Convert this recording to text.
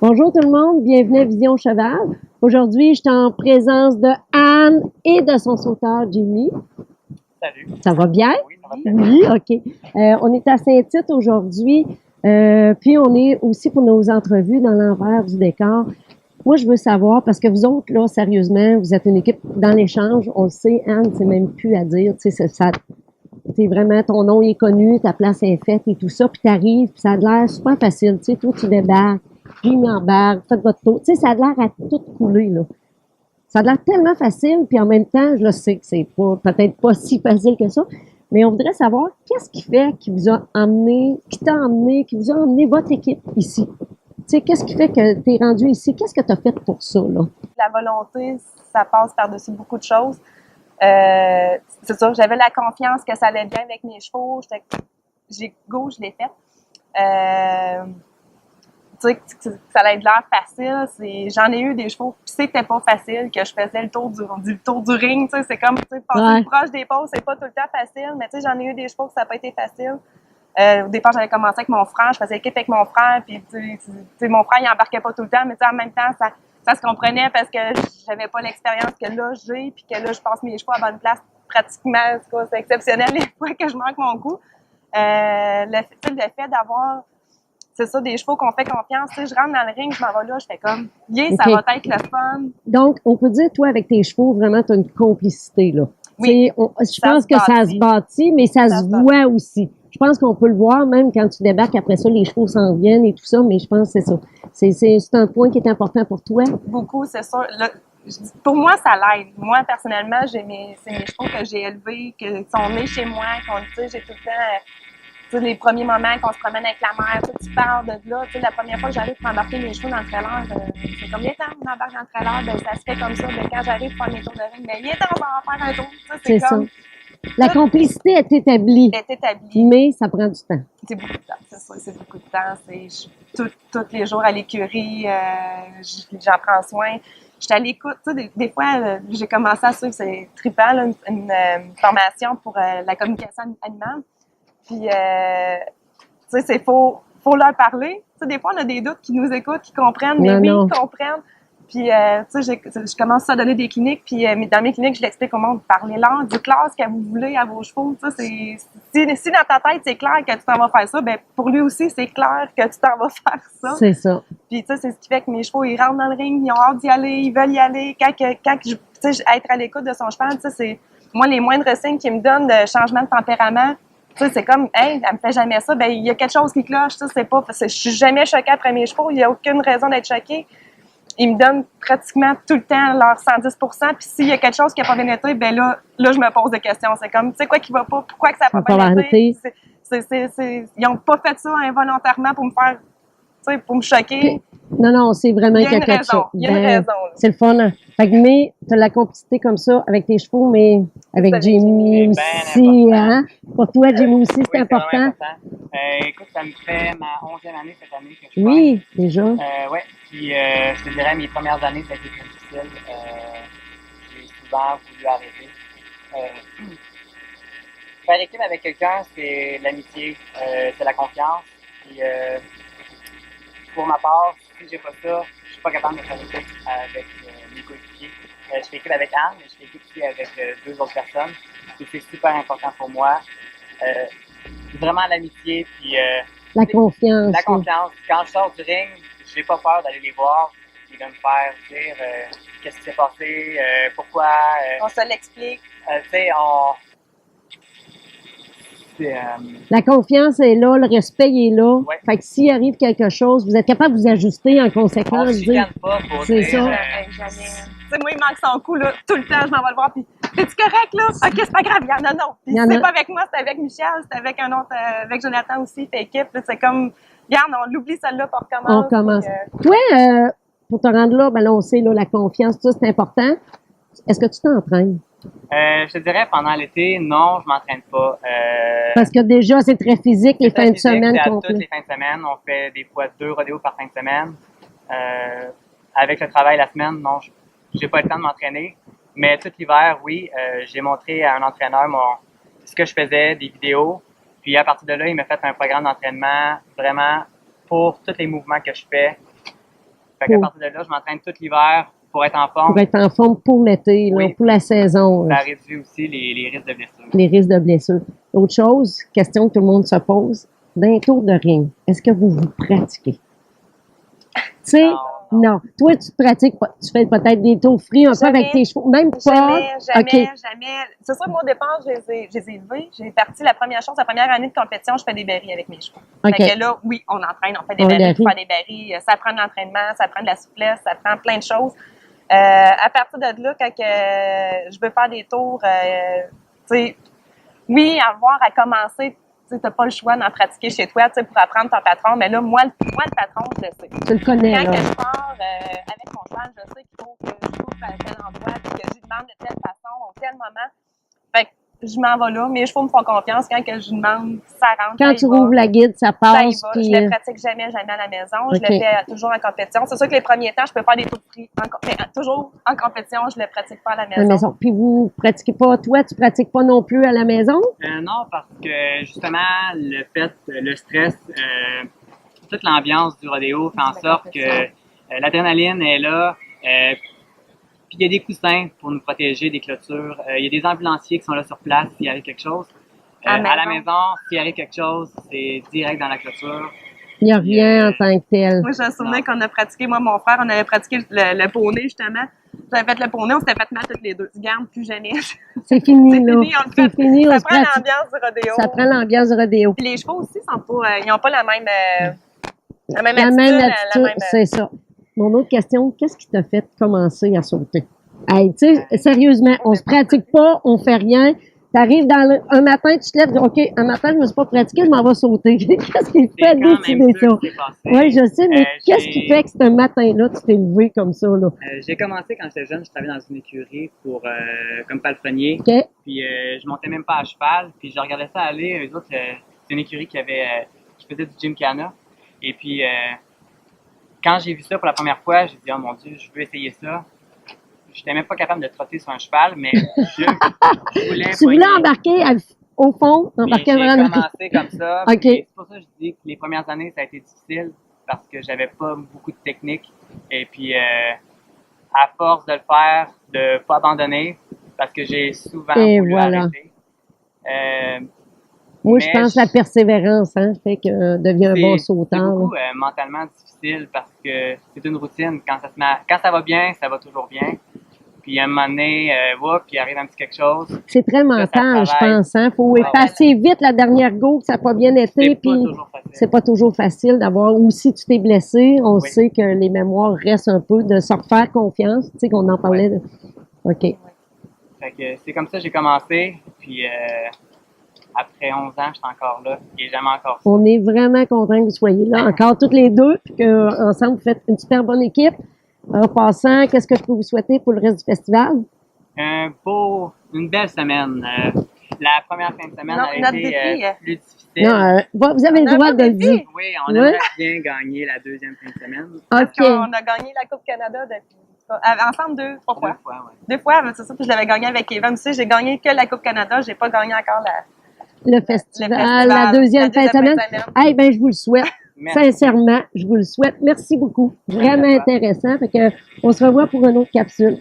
Bonjour tout le monde, bienvenue à Vision Cheval. Aujourd'hui, je suis en présence de Anne et de son sauteur Jimmy. Salut. Ça va bien? Oui, ça va bien. Oui, OK. On est à Saint-Tite aujourd'hui, puis on est aussi pour nos entrevues dans l'envers du décor. Moi, je veux savoir, parce que vous autres, là, sérieusement, vous êtes une équipe dans l'échange, on le sait, Anne, c'est même plus à dire, tu sais, c'est vraiment, ton nom est connu, ta place est faite et tout ça, puis t'arrives, puis ça a l'air super facile, tu sais, toi, tu débarques, Jimmy embarque, faites votre tour, tu sais, ça a l'air à tout couler, là. Ça a l'air tellement facile, puis en même temps, je le sais que c'est pas, peut-être pas si facile que ça, mais on voudrait savoir qu'est-ce qui fait qui vous a emmené, qui vous a emmené votre équipe ici. Tu sais, qu'est-ce qui fait que tu es rendu ici? Qu'est-ce que tu as fait pour ça, là? La volonté, ça passe par-dessus beaucoup de choses. C'est sûr, j'avais la confiance que ça allait bien avec mes chevaux. J'ai go, je l'ai fait. Tu sais, que ça allait être l'air facile. J'en ai eu des chevaux, puis c'était pas facile, que je faisais le tour du ring. Tu sais, c'est comme, tu sais, passer proche des pauses, c'est pas tout le temps facile, mais tu sais, j'en ai eu des chevaux que ça n'a pas été facile. Au départ, j'avais commencé avec mon frère, je faisais équipe avec mon frère, puis tu sais, mon frère, il embarquait pas tout le temps, mais en même temps, ça se comprenait parce que j'avais pas l'expérience que là j'ai, puis que là, je passe mes chevaux à bonne place pratiquement. C'est exceptionnel les fois que je manque mon coup. Le fait d'avoir, c'est ça, des chevaux qu'on fait confiance. Tu sais, je rentre dans le ring, je m'en vais là, je fais comme, ça va être le fun. Donc, on peut dire, toi, avec tes chevaux, vraiment, tu as une complicité, là. Oui. Je pense que ça se bâtit, mais ça se voit aussi. Je pense qu'on peut le voir, même quand tu débarques, après ça, les chevaux s'en viennent et tout ça, mais je pense que c'est ça. C'est un point qui est important pour toi. Beaucoup, c'est sûr. Là, pour moi, ça l'aide. Moi, personnellement, c'est mes chevaux que j'ai élevés, qui sont nés chez moi, tu sais, j'ai tout le temps, les premiers moments qu'on se promène avec la mère, tu parles de là, tu sais, la première fois que j'arrive pour embarquer mes chevaux dans le trailer, c'est combien de temps on embarque dans le trailer, ben ça se fait comme ça, ben quand j'arrive pour faire mes tours de ring, ben viens on va en faire un tour, c'est comme... Ça. La complicité est établie. Mais ça prend du temps. C'est beaucoup de temps, c'est ça, c'est beaucoup de temps. Tous les jours à l'écurie, j'en prends soin. Je suis à l'écoute. Des fois, j'ai commencé à suivre, c'est trippant, là, une formation pour la communication animale. Puis, tu sais, faut leur parler. Tu sais, des fois, on a des doutes qui nous écoutent, qui comprennent, mais oui, ils comprennent. Puis, tu sais, je commence à donner des cliniques, puis dans mes cliniques, je l'explique comment parlez-leur, dites-leur ce que vous voulez à vos chevaux. Tu sais, si dans ta tête, c'est clair que tu t'en vas faire ça, ben pour lui aussi, c'est clair que tu t'en vas faire ça. C'est ça. Puis, tu sais, c'est ce qui fait que mes chevaux, ils rentrent dans le ring, ils ont hâte d'y aller, ils veulent y aller. Quand tu sais, être à l'écoute de son cheval, tu sais, c'est, moi, les moindres signes qui me donnent de changement de tempérament, tu sais, c'est comme, hey, elle me fait jamais ça, ben il y a quelque chose qui cloche, tu sais, c'est pas, je suis jamais choquée après mes chevaux, il y a aucune raison d'être choquée. Ils me donnent pratiquement tout le temps leur 110 %. Puis s'il y a quelque chose qui n'a pas bien été, ben là, je me pose des questions. C'est comme, tu sais quoi qui va pas? Pourquoi que ça n'a pas bien été? Ils n'ont pas fait ça involontairement pour me faire, tu sais, pour me choquer. Non, c'est vraiment quelque chose. Il y a une raison. C'est le fun. Fait que, mais tu as la complicité comme ça avec tes chevaux, mais avec Jimmy aussi, hein? Pour toi, Jimmy aussi, c'est important. Écoute, ça me fait ma 11e année cette année que je Oui, déjà. Oui, puis je te dirais, mes premières années, ça a été très difficile. J'ai souvent voulu arrêter. Faire équipe avec quelqu'un, c'est l'amitié, c'est la confiance. Puis, pour ma part, si j'ai pas ça, je suis pas capable de faire équipe avec mes coéquipiers. Je fais équipe avec Anne, mais je fais équipe aussi avec 2 autres personnes. Et c'est super important pour moi. Vraiment l'amitié, puis la confiance. La confiance. Quand je sors du ring, j'ai pas peur d'aller les voir et de me faire dire qu'est-ce qui s'est passé, pourquoi. On se l'explique. Tu sais, la confiance est là, le respect est là. Ouais. Fait que s'il arrive quelque chose, vous êtes capable de vous ajuster en conséquence. On se chicane pas pour c'est dire. Ça. Tu sais, moi, il manque son coup, là, tout le temps, je m'en vais le voir, puis t'es-tu correct, là? Ok, c'est pas grave, il y en a non. Puis c'est pas avec moi, c'est avec Michel, c'est avec un autre, avec Jonathan aussi, fait équipe. C'est comme, regarde, on l'oublie celle-là, puis on recommence. On commence. Toi, pour te rendre là, ben là, on sait, là, la confiance, tout ça, c'est important. Est-ce que tu t'entraînes? Je te dirais, pendant l'été, non, je m'entraîne pas. Parce que déjà, c'est très physique, les fins de semaine. C'est à toutes les fins de semaine. On fait des fois 2 rodéos par fin de semaine. Avec le travail la semaine, non, j'ai pas le temps de m'entraîner. Mais tout l'hiver, oui, j'ai montré à un entraîneur ce que je faisais, des vidéos. Puis à partir de là, il m'a fait un programme d'entraînement vraiment pour tous les mouvements que je fais. Fait qu'à partir de là, je m'entraîne tout l'hiver pour être en forme. Pour être en forme pour l'été, là, Oui. pour la saison. Ça réduit aussi les risques de blessure. Les risques de blessure. Autre chose, question que tout le monde se pose, d'un tour de ring, est-ce que vous pratiquez? Tu sais, non. Toi, tu pratiques pas. Tu fais peut-être des tours free un peu avec tes chevaux. Même pas. Jamais. C'est sûr que moi, au départ, je les ai élevés. J'ai parti la première année de compétition, je fais des berries avec mes chevaux. OK. Fait que là, oui, on entraîne, on fait des berries pour faire des berries. Ça prend de l'entraînement, ça prend de la souplesse, ça prend plein de choses. À partir de là, quand je veux faire des tours, tu sais, oui, avoir à commencer, tu n'as pas le choix d'en pratiquer chez toi, tu sais, pour apprendre ton patron. Mais là, moi, le patron, je le sais. Tu le connais, Quand là. que je pars avec mon cheval, je sais qu'il faut que je coupe à tel endroit, puis que je lui demande de telle façon, au tel moment. Fait que je m'en vais là. Mes chevaux me font confiance. Quand que je lui demande, ça rentre. Quand tu rouvres la guide, ça passe. Ça y va. Puis, Je le pratique jamais à la maison. Je OK. le fais toujours en compétition. C'est sûr que les premiers temps, je peux faire des tours free. Mais toujours en compétition, je le pratique pas à la à maison. la maison. Puis vous pratiquez pas, toi, tu pratiques pas non plus à la maison? Non, parce que justement, le stress, toute l'ambiance du rodéo fait en sorte que l'adrénaline est là. Puis il y a des coussins pour nous protéger des clôtures. Il y a des ambulanciers qui sont là sur place s'il arrive quelque chose. À la maison, s'il arrive quelque chose, c'est direct dans la clôture. Il n'y a rien en tant que tel. Moi, je me souviens qu'on a pratiqué, moi, mon frère, on avait pratiqué le poney, justement. J'avais fait le poney, on s'était fait mal toutes les deux. Garde, plus jamais. C'est fini, C'est là. fini, on le C'est fait. fini, on Ça se prend pratique. l'ambiance du rodéo. Ça prend l'ambiance du rodéo. Puis les chevaux aussi sont pas, ils n'ont pas la même La même attitude, c'est ça. Mon autre question, qu'est-ce qui t'a fait commencer à sauter? Hey, tu sais, sérieusement, on se pratique pas, on fait rien. T'arrives un matin, tu te lèves, OK, un matin, je me suis pas pratiqué, je m'en vais sauter. Qu'est-ce qui fait décider ça? Oui, je sais, mais qu'est-ce qui fait que ce matin-là, tu t'es levé comme ça, là? J'ai commencé quand j'étais jeune, je travaillais dans une écurie comme palefrenier. OK. Puis je montais même pas à cheval, puis je regardais ça aller. Eux autres, c'est une écurie qui faisait du gymkhana. Et puis, quand j'ai vu ça pour la première fois, j'ai dit, oh mon Dieu, je veux essayer ça. Je n'étais même pas capable de trotter sur un cheval, mais je voulais. Tu voulais embarquer au fond, embarquer vraiment. J'ai commencé comme ça. OK. C'est pour ça que je dis que les premières années, ça a été difficile parce que j'avais pas beaucoup de technique. Et puis, à force de le faire, de pas abandonner, parce que j'ai souvent voulu arrêter. Moi, je pense que la persévérance, hein, fait que devient un bon sauteur. C'est beaucoup mentalement difficile parce que c'est une routine. Quand ça va bien, ça va toujours bien. Puis à un moment donné, puis il arrive un petit quelque chose. C'est très mental, je pense. Hein? Faut passer vite la dernière go, que ça n'a pas bien été. Puis c'est pas toujours facile d'avoir. Ou si tu t'es blessé, on sait que les mémoires restent un peu de se refaire confiance. Tu sais qu'on en parlait. De... OK. Fait que c'est comme ça que j'ai commencé. Puis après 11 ans, je suis encore là. Et j'aime encore ça. On est vraiment contents que vous soyez là, encore toutes les deux, puis qu'ensemble, vous faites une super bonne équipe. En passant, qu'est-ce que je peux vous souhaiter pour le reste du festival? Une belle semaine. La première fin de semaine a été plus difficile. Non, vous avez le droit de le dire. Oui, on aimerait bien gagner la deuxième fin de semaine. Parce qu'on a gagné la Coupe Canada depuis... Ensemble 2-3 fois. 2 fois, c'est ça. Puis je l'avais gagné avec Evan aussi. J'ai gagné que la Coupe Canada. J'ai pas gagné encore le festival, la deuxième fin de semaine. Eh bien, je vous le souhaite. Merci. Sincèrement, je vous le souhaite. Merci beaucoup. Vraiment intéressant. Fait que, on se revoit pour une autre capsule.